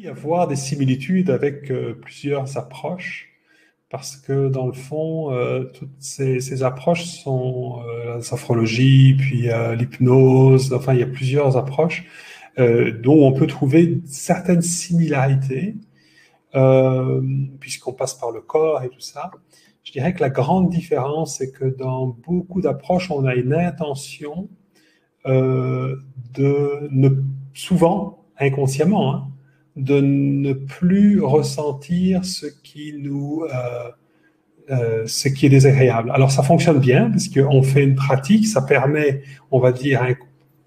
peut y avoir des similitudes avec plusieurs approches, parce que dans le fond, toutes ces approches sont la sophrologie, puis l'hypnose, enfin il y a plusieurs approches dont on peut trouver certaines similarités, euh, puisqu'on passe par le corps et tout ça. Je dirais que la grande différence, c'est que dans beaucoup d'approches, on a une intention euh, de ne, souvent inconsciemment, hein, de ne plus ressentir ce qui est désagréable. Alors ça fonctionne bien parce qu'on fait une pratique, ça permet, on va dire,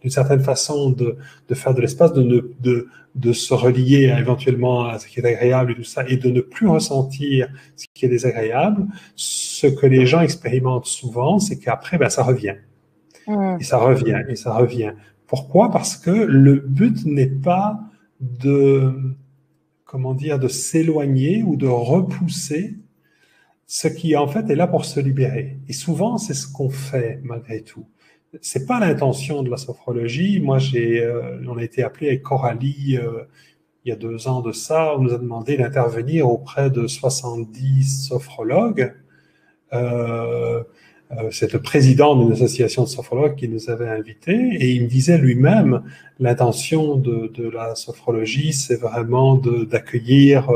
d'une certaine façon de faire de l'espace, de se relier éventuellement à ce qui est agréable et tout ça, et de ne plus ressentir ce qui est désagréable. Ce que les gens expérimentent souvent, c'est qu'après, ben, ça revient. Et Hmm. ça revient, et ça revient. Pourquoi? Parce que le but n'est pas de, comment dire, de s'éloigner ou de repousser ce qui en fait est là pour se libérer. Et souvent, c'est ce qu'on fait malgré tout. C'est pas l'intention de la sophrologie. Moi, on a été appelé avec Coralie il y a 2 ans de ça. On nous a demandé d'intervenir auprès de 70 sophrologues. Euh, c'est le président d'une association de sophrologues qui nous avait invités et il me disait lui-même, l'intention de la sophrologie, c'est vraiment d'accueillir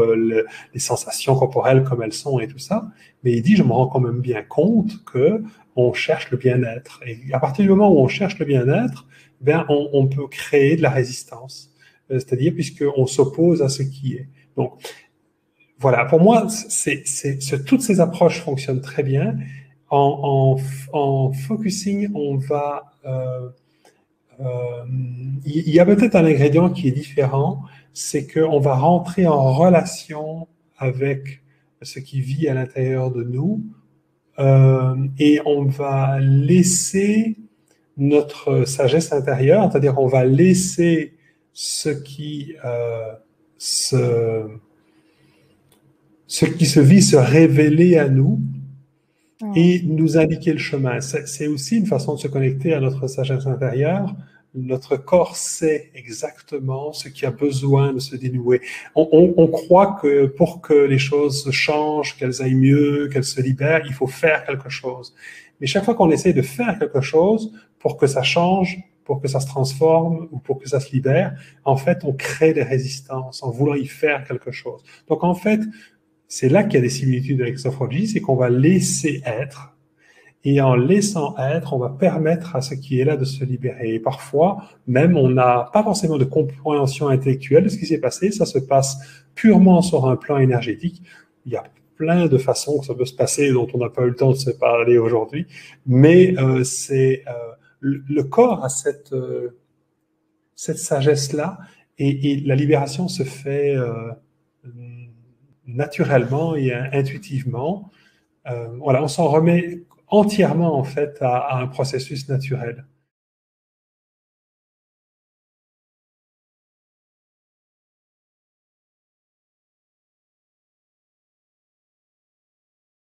les sensations corporelles comme elles sont et tout ça. Mais il dit, je me rends quand même bien compte que on cherche le bien-être. Et à partir du moment où on cherche le bien-être, ben, on peut créer de la résistance. C'est-à-dire puisqu'on s'oppose à ce qui est. Donc, voilà, pour moi, toutes ces approches fonctionnent très bien. En focusing, il y a peut-être un ingrédient qui est différent, c'est qu'on va rentrer en relation avec ce qui vit à l'intérieur de nous et on va laisser notre sagesse intérieure, c'est-à-dire on va laisser ce qui se ce qui se vit se révéler à nous Hmm. et nous indiquer le chemin. C'est aussi une façon de se connecter à notre sagesse intérieure. Notre corps sait exactement ce qui a besoin de se dénouer. On croit que pour que les choses changent, qu'elles aillent mieux, qu'elles se libèrent, il faut faire quelque chose. Mais chaque fois qu'on essaie de faire quelque chose pour que ça change, pour que ça se transforme ou pour que ça se libère, en fait, on crée des résistances en voulant y faire quelque chose. Donc, en fait, c'est là qu'il y a des similitudes avec sophrologie, c'est qu'on va laisser être, et en laissant être, on va permettre à ce qui est là de se libérer. Et parfois, même, on n'a pas forcément de compréhension intellectuelle de ce qui s'est passé, ça se passe purement sur un plan énergétique. Il y a plein de façons que ça peut se passer dont on n'a pas eu le temps de se parler aujourd'hui, mais le corps a cette sagesse-là, et la libération se fait naturellement et intuitivement. Voilà, on s'en remet entièrement en fait à un processus naturel.